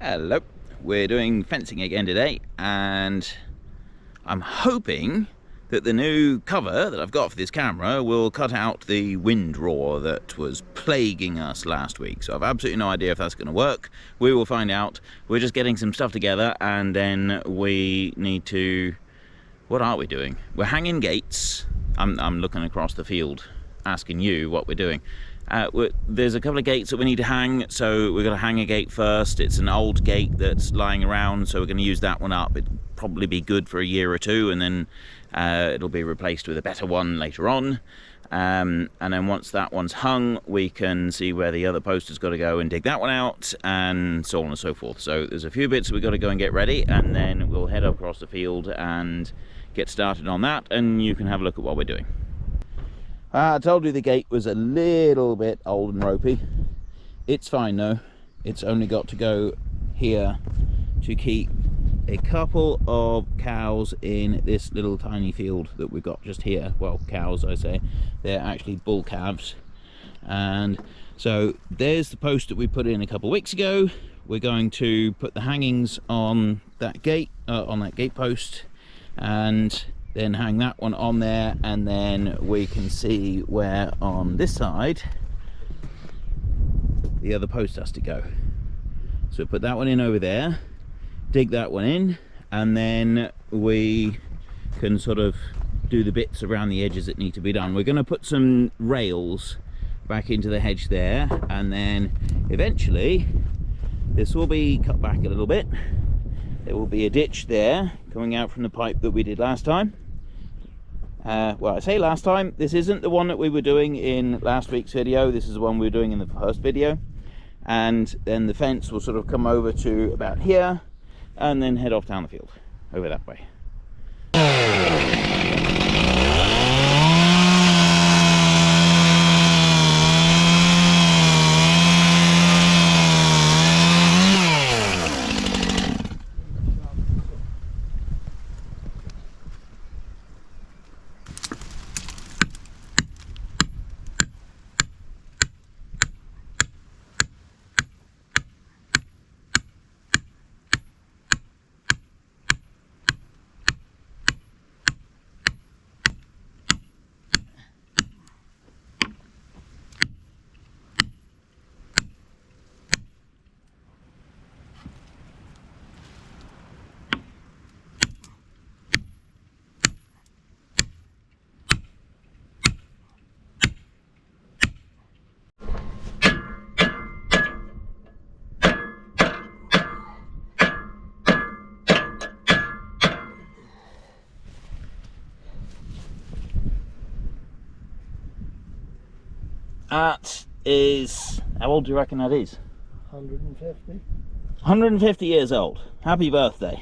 Hello, we're doing fencing again today, and I'm hoping that the new cover that I've got for this camera will cut out the wind roar that was plaguing us last week. So I've absolutely no idea if that's going to work. We will find out. We're just getting some stuff together, and then we need to... What are we doing? We're hanging gates. I'm looking across the field asking you what we're doing. There's a couple of gates that we need to hang, so we're going to hang a gate first. It's an old gate that's lying around, so we're going to use that one up. It'll probably be good for a year or two, and then it'll be replaced with a better one later on. And then once that one's hung, we can see where the other post has got to go and dig that one out, and so on and so forth. So there's a few bits we've got to go and get ready, and then we'll head across the field and get started on that, and you can have a look at what we're doing. I told you the gate was a little bit old and ropey. It's fine though. It's only got to go here to keep a couple of cows in this little tiny field that we've got just here. Well, cows, I say. They're actually bull calves. And so there's the post that we put in a couple of weeks ago. We're going to put the hangings on that gate post, and then hang that one on there, and then we can see where on this side the other post has to go. So put that one in over there, dig that one in, and then we can sort of do the bits around the edges that need to be done. We're going to put some rails back into the hedge there, and then eventually this will be cut back a little bit. There will be a ditch there coming out from the pipe that we did last time. Well, I say last time, this isn't the one that we were doing in last week's video. This is the one we were doing in the first video. And then the fence will sort of come over to about here and then head off down the field over that way. That is, how old do you reckon that is? 150. 150 years old. Happy birthday.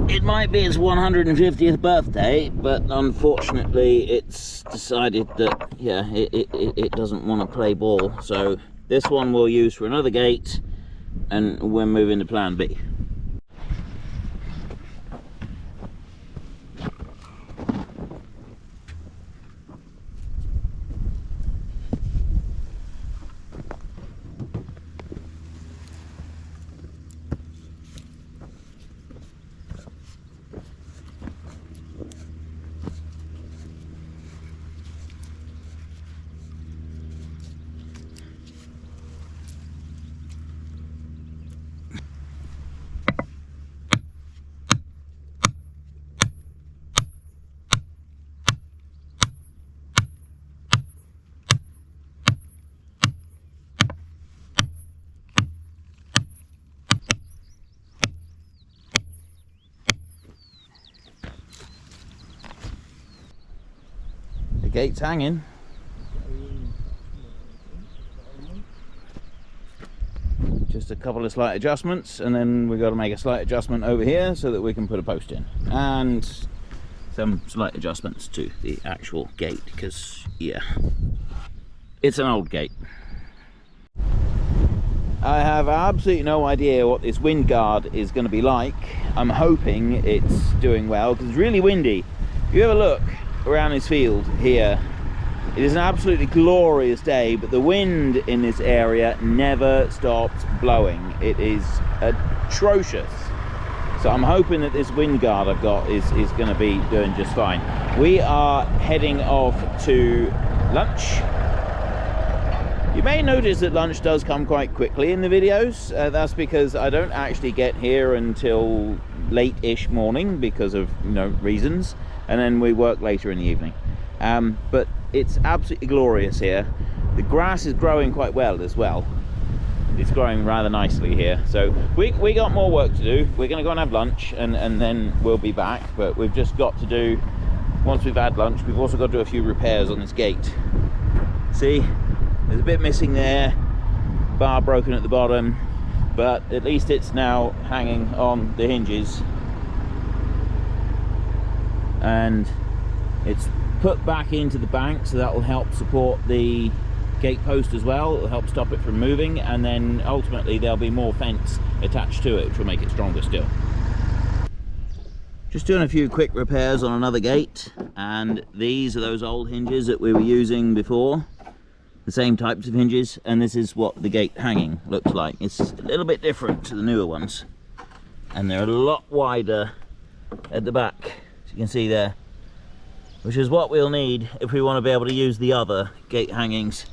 It might be his 150th birthday, but unfortunately it's decided that, yeah, it doesn't want to play ball. So this one we'll use for another gate, and we're moving to plan B. Gate's hanging. Just a couple of slight adjustments, and then we've got to make a slight adjustment over here so that we can put a post in, and some slight adjustments to the actual gate, because yeah, it's an old gate. I have absolutely no idea what this wind guard is going to be like. I'm hoping it's doing well, because it's really windy. If you have a look around this field here, It is an absolutely glorious day, but the wind in this area never stops blowing. It is atrocious. So I'm hoping that this wind guard I've got is going to be doing just fine. We are heading off to lunch. You may notice that lunch does come quite quickly in the videos. That's because I don't actually get here until late-ish morning because of, you know, reasons, and then we work later in the evening. But it's absolutely glorious here. The grass is growing quite well as well. It's growing rather nicely here. So we got more work to do. We're going to go and have lunch, and then we'll be back. But we've just got to do, once we've had lunch, we've also got to do a few repairs on this gate. See? There's a bit missing there, bar broken at the bottom, but at least it's now hanging on the hinges, and it's put back into the bank, so that will help support the gate post as well. It'll help stop it from moving, and then ultimately there'll be more fence attached to it, which will make it stronger still. Just doing a few quick repairs on another gate, and these are those old hinges that we were using before. The same types of hinges, and this is what the gate hanging looks like. It's a little bit different to the newer ones, and they're a lot wider at the back, as you can see there, which is what we'll need if we want to be able to use the other gate hangings.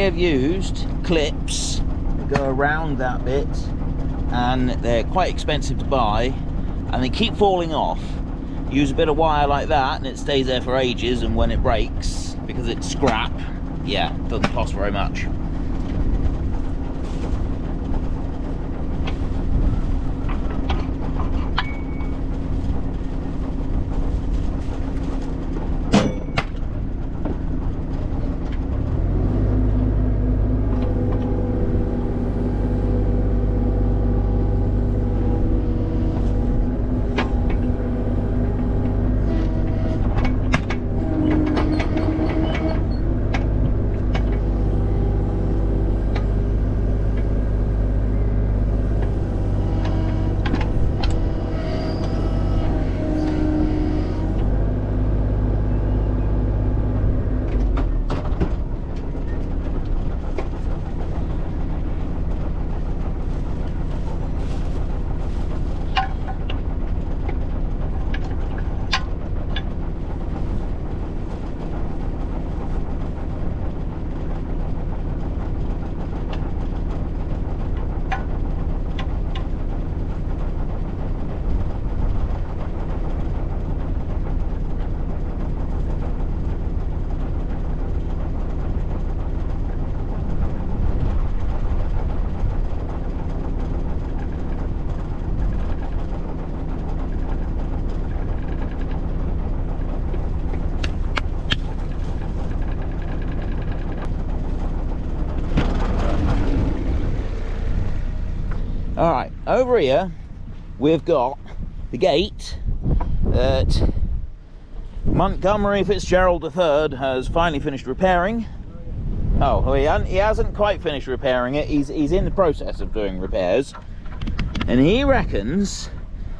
have used clips that go around that bit, and they're quite expensive to buy, and they keep falling off. Use a bit of wire like that and it stays there for ages, and when it breaks, because it's scrap, yeah, it doesn't cost very much. All right, over here we've got the gate that Montgomery Fitzgerald III has finally finished repairing. Oh, he hasn't quite finished repairing it. He's in the process of doing repairs, and he reckons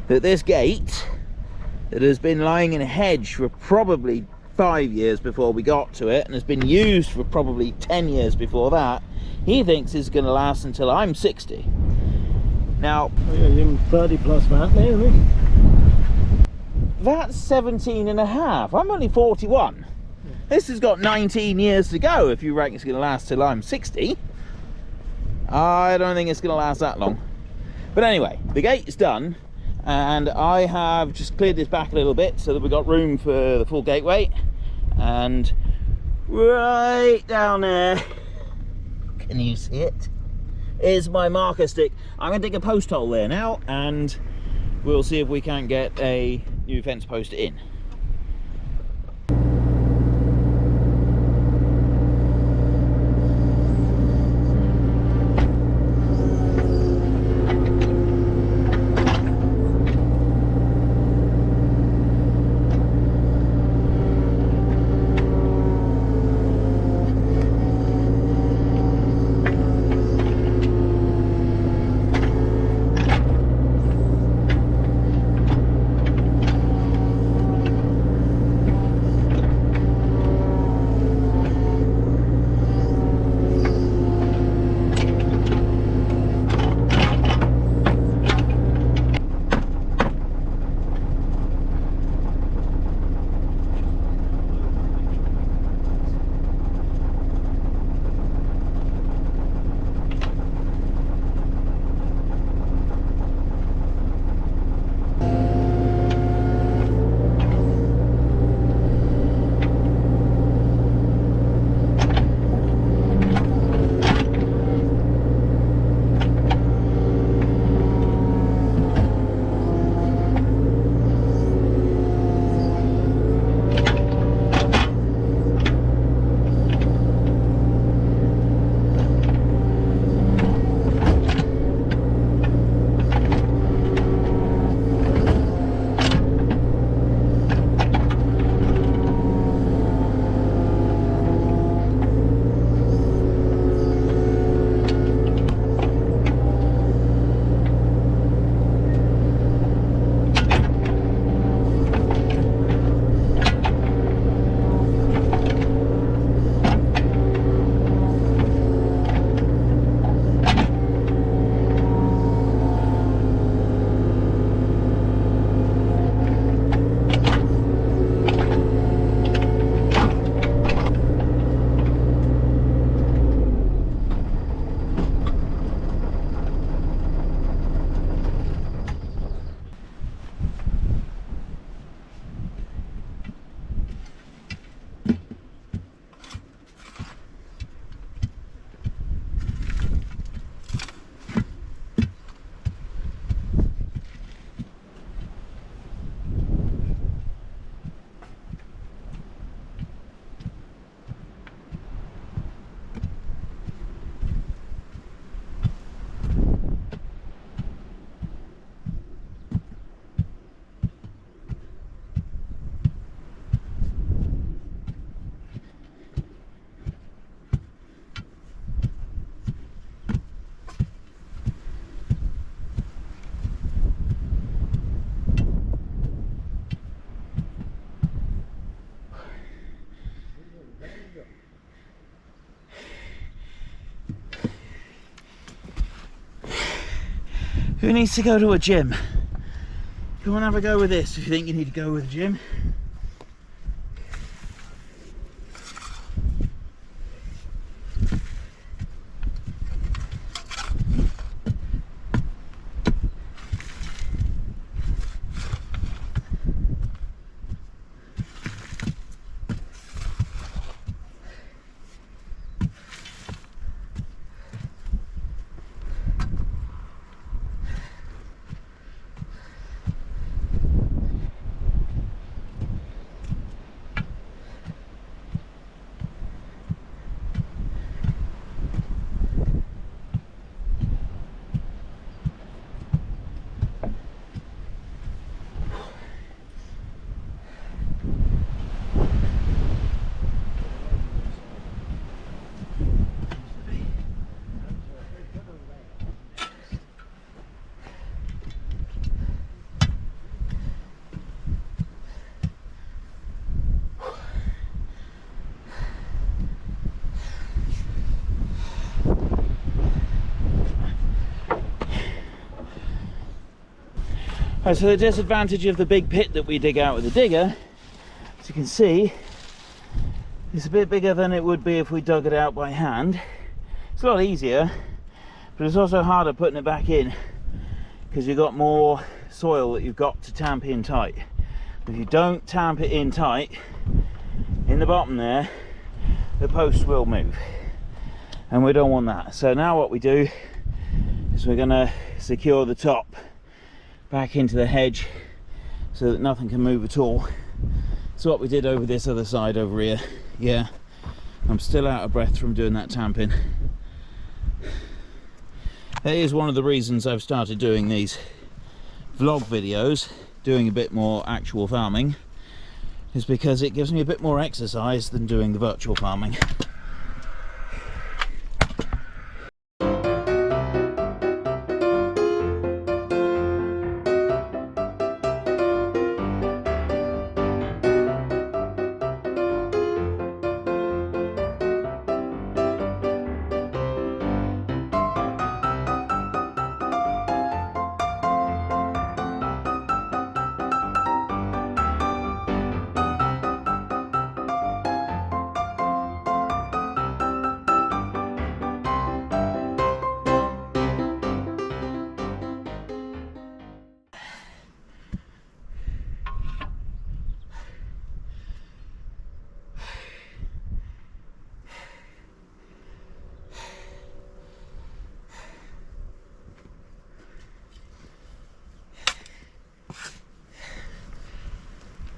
that this gate that has been lying in a hedge for probably 5 years before we got to it, and has been used for probably 10 years before that, he thinks is going to last until I'm 60. Now, you're 30 plus that now, isn't he? That's 17 and a half. I'm only 41. This has got 19 years to go if you reckon it's going to last till I'm 60. I don't think it's going to last that long. But anyway, the gate is done, and I have just cleared this back a little bit so that we've got room for the full gateway. And right down there, can you see it, is my marker stick. I'm going to dig a post hole there now, and we'll see if we can get a new fence post in. Who needs to go to a gym? Come on, have a go with this if you think you need to go with a gym. Right, so the disadvantage of the big pit that we dig out with the digger, as you can see, it's a bit bigger than it would be if we dug it out by hand. It's a lot easier, but it's also harder putting it back in because you've got more soil that you've got to tamp in tight. If you don't tamp it in tight, in the bottom there, the post will move, and we don't want that. So now what we do is we're going to secure the top back into the hedge so that nothing can move at all. So what we did over this other side over here. Yeah, I'm still out of breath from doing that tamping. That is one of the reasons I've started doing these vlog videos, doing a bit more actual farming, is because it gives me a bit more exercise than doing the virtual farming.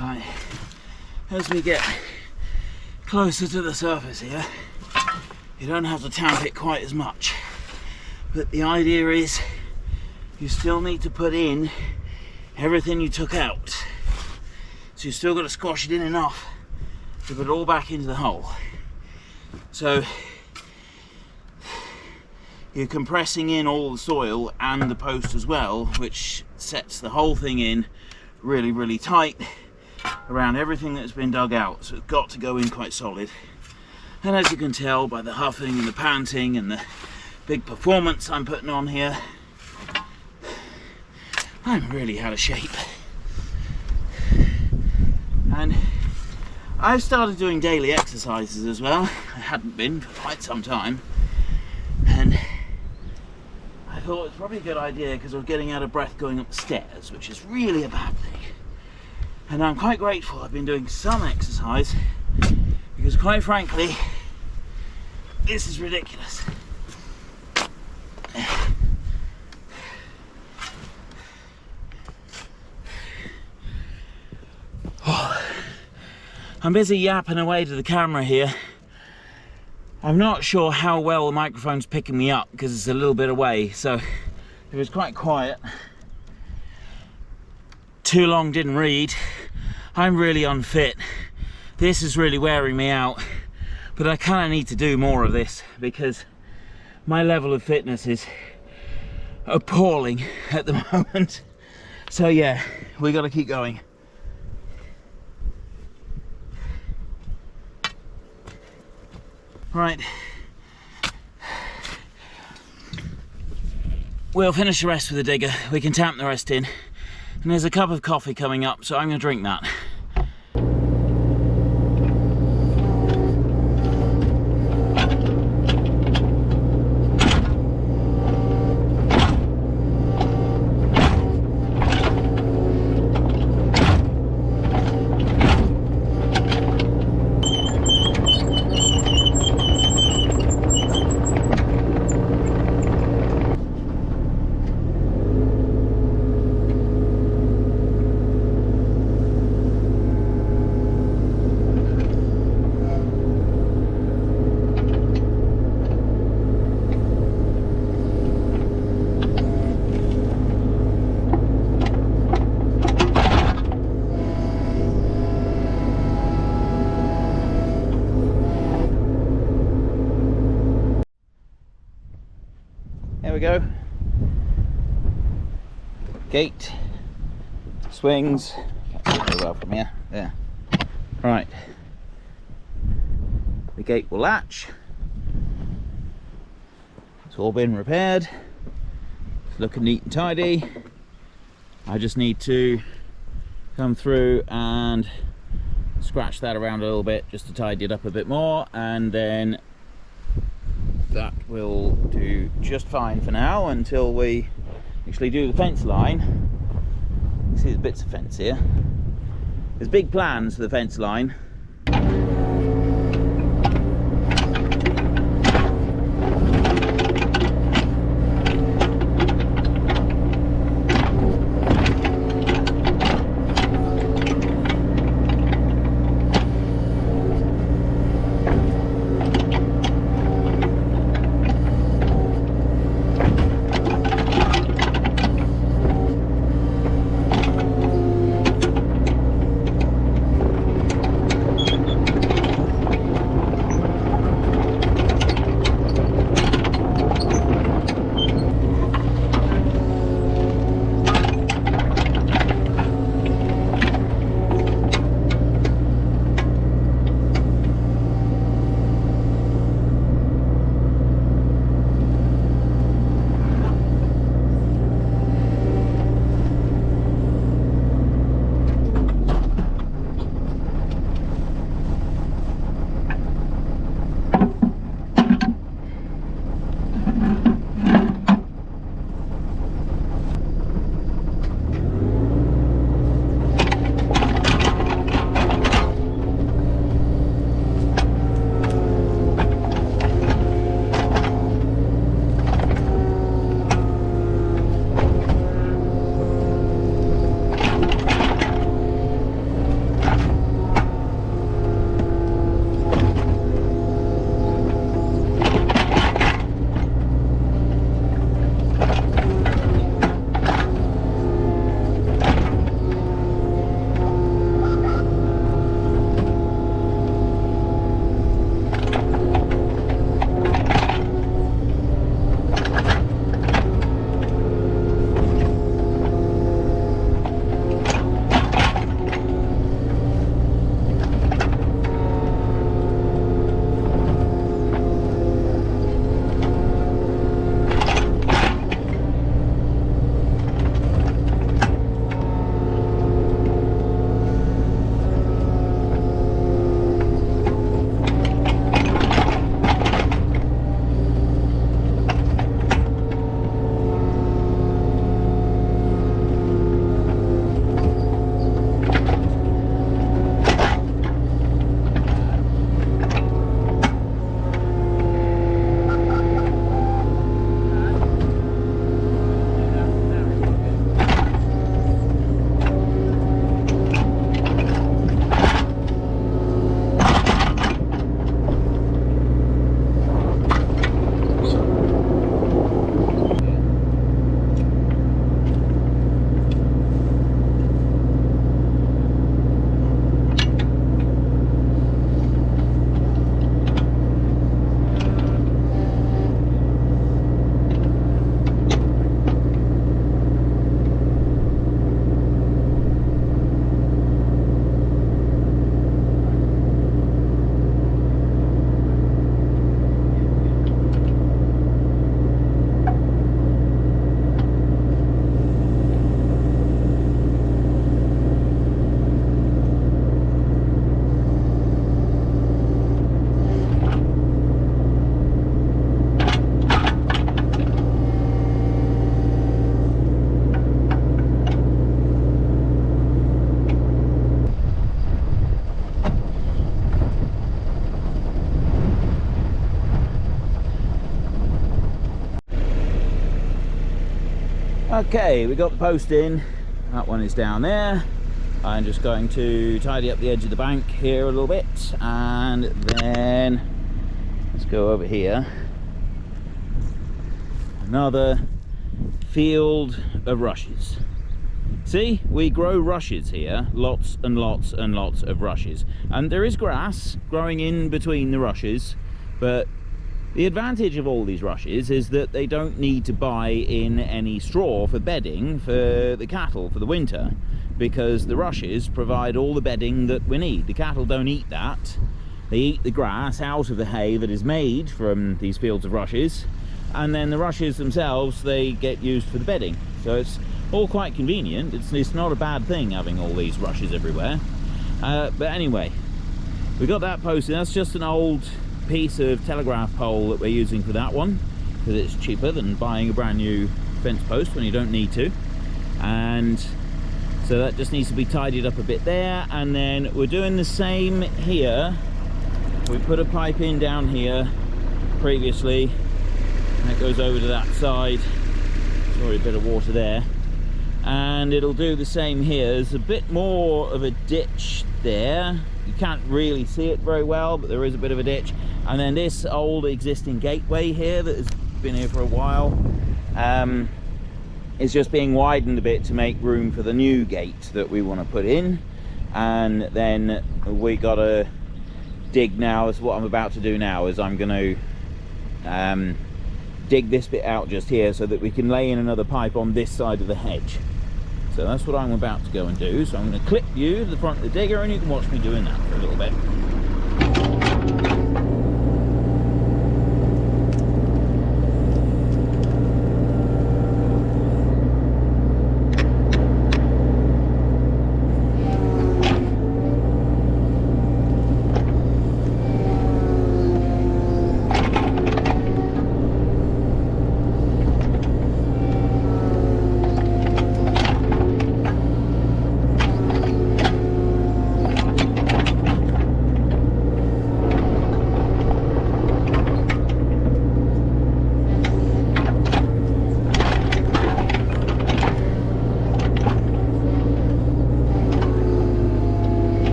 Right, as we get closer to the surface here, you don't have to tamp it quite as much, but the idea is you still need to put in everything you took out, so you still got to squash it in enough to put it all back into the hole. So you're compressing in all the soil and the post as well, which sets the whole thing in really tight around everything that's been dug out, so it's got to go in quite solid. And as you can tell by the huffing and the panting and the big performance I'm putting on here, I'm really out of shape. And I've started doing daily exercises as well. I hadn't been for quite some time, and I thought it's probably a good idea because I was getting out of breath going up the stairs, which is really a bad thing. And I'm quite grateful I've been doing some exercise, because quite frankly, this is ridiculous. I'm busy yapping away to the camera here. I'm not sure how well the microphone's picking me up because it's a little bit away, so it was quite quiet. Too long didn't read. I'm really unfit. This is really wearing me out, but I kind of need to do more of this because my level of fitness is appalling at the moment. So yeah, we got to keep going. Right. we'll finish the rest with the digger. We can tamp the rest in. And there's a cup of coffee coming up, so I'm going to drink that. There we go. Gate swings. Can't see it very well from here. There. Right. The gate will latch. It's all been repaired. It's looking neat and tidy. I just need to come through and scratch that around a little bit just to tidy it up a bit more, and then that will do just fine for now until we actually do the fence line. You see there's bits of fence here. There's big plans for the fence line. Okay, we got the post in. That one is down there. I'm just going to tidy up the edge of the bank here a little bit, and then let's go over here. Another field of rushes. See, we grow rushes here, lots and lots and lots of rushes, and there is grass growing in between the rushes, but the advantage of all these rushes is that they don't need to buy in any straw for bedding for the cattle for the winter, because the rushes provide all the bedding that we need. The cattle don't eat that. They eat the grass out of the hay that is made from these fields of rushes, and then the rushes themselves, they get used for the bedding. So it's all quite convenient. It's not a bad thing having all these rushes everywhere. But anyway, we got that posted. That's just an old piece of telegraph pole that we're using for that one, because it's cheaper than buying a brand new fence post when you don't need to. And so that just needs to be tidied up a bit there, and then we're doing the same here. We put a pipe in down here previously, and it goes over to that side. Sorry, a bit of water there, and it'll do the same here. There's a bit more of a ditch there. You can't really see it very well, but there is a bit of a ditch. And then this old existing gateway here that has been here for a while is just being widened a bit to make room for the new gate that we want to put in. And then we got to dig now. That's what I'm about to do now, is I'm going to dig this bit out just here so that we can lay in another pipe on this side of the hedge. So that's what I'm about to go and do. So I'm going to clip you to the front of the digger, and you can watch me doing that for a little bit.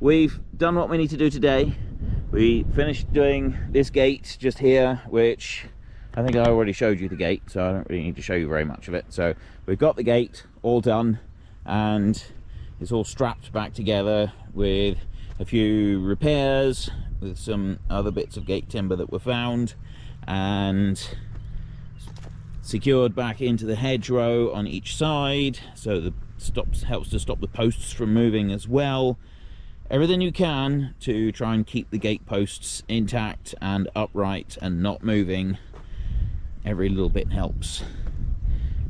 We've done what we need to do today. We finished doing this gate just here, which I think I already showed you the gate, so I don't really need to show you very much of it. So we've got the gate all done, and it's all strapped back together with a few repairs, with some other bits of gate timber that were found, and secured back into the hedgerow on each side, so the helps to stop the posts from moving as well. Everything you can to try and keep the gate posts intact and upright and not moving. Every little bit helps.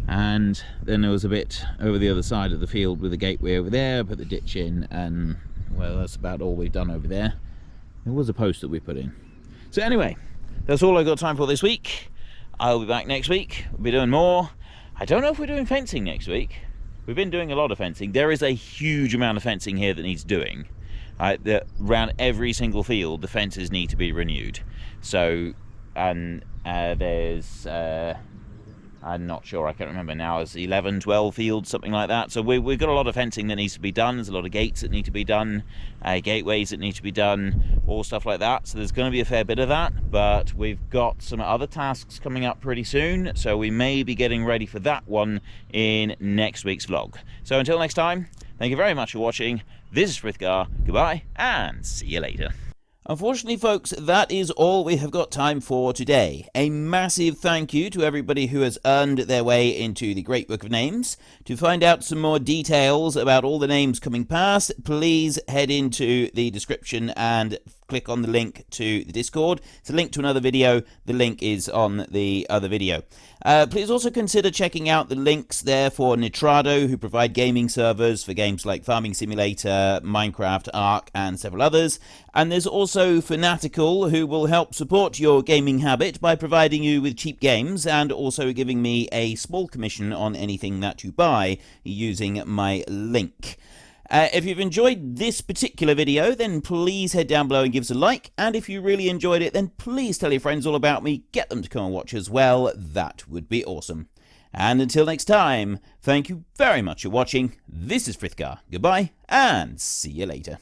And then there was a bit over the other side of the field with the gateway over there, put the ditch in, and well, that's about all we've done over there. There was a post that we put in. So anyway, that's all I've got time for this week. I'll be back next week. We'll be doing more. I don't know if we're doing fencing next week. We've been doing a lot of fencing. There is a huge amount of fencing here that needs doing. Around every single field, the fences need to be renewed. So, and there's, I'm not sure, I can't remember now, it's 11, 12 fields, something like that. So we've got a lot of fencing that needs to be done. There's a lot of gates that need to be done, gateways that need to be done, all stuff like that. So there's going to be a fair bit of that, but we've got some other tasks coming up pretty soon. So we may be getting ready for that one in next week's vlog. So until next time, Thank you very much for watching. This is Frithgar. Goodbye, and see you later. Unfortunately, folks, that is all we have got time for today. A massive thank you to everybody who has earned their way into the Great Book of Names. To find out some more details about all the names coming past, please head into the description and click on the link to the Discord. It's a link to another video. The link is on the other video. Please also consider checking out the links there for Nitrado, who provide gaming servers for games like Farming Simulator, Minecraft, Ark, and several others. And there's also Fanatical, who will help support your gaming habit by providing you with cheap games and also giving me a small commission on anything that you buy using my link. If you've enjoyed this particular video, then please head down below and give us a like. And if you really enjoyed it, then please tell your friends all about me. Get them to come and watch as well. That would be awesome. And until next time, thank you very much for watching. This is Frithgar. Goodbye, and see you later.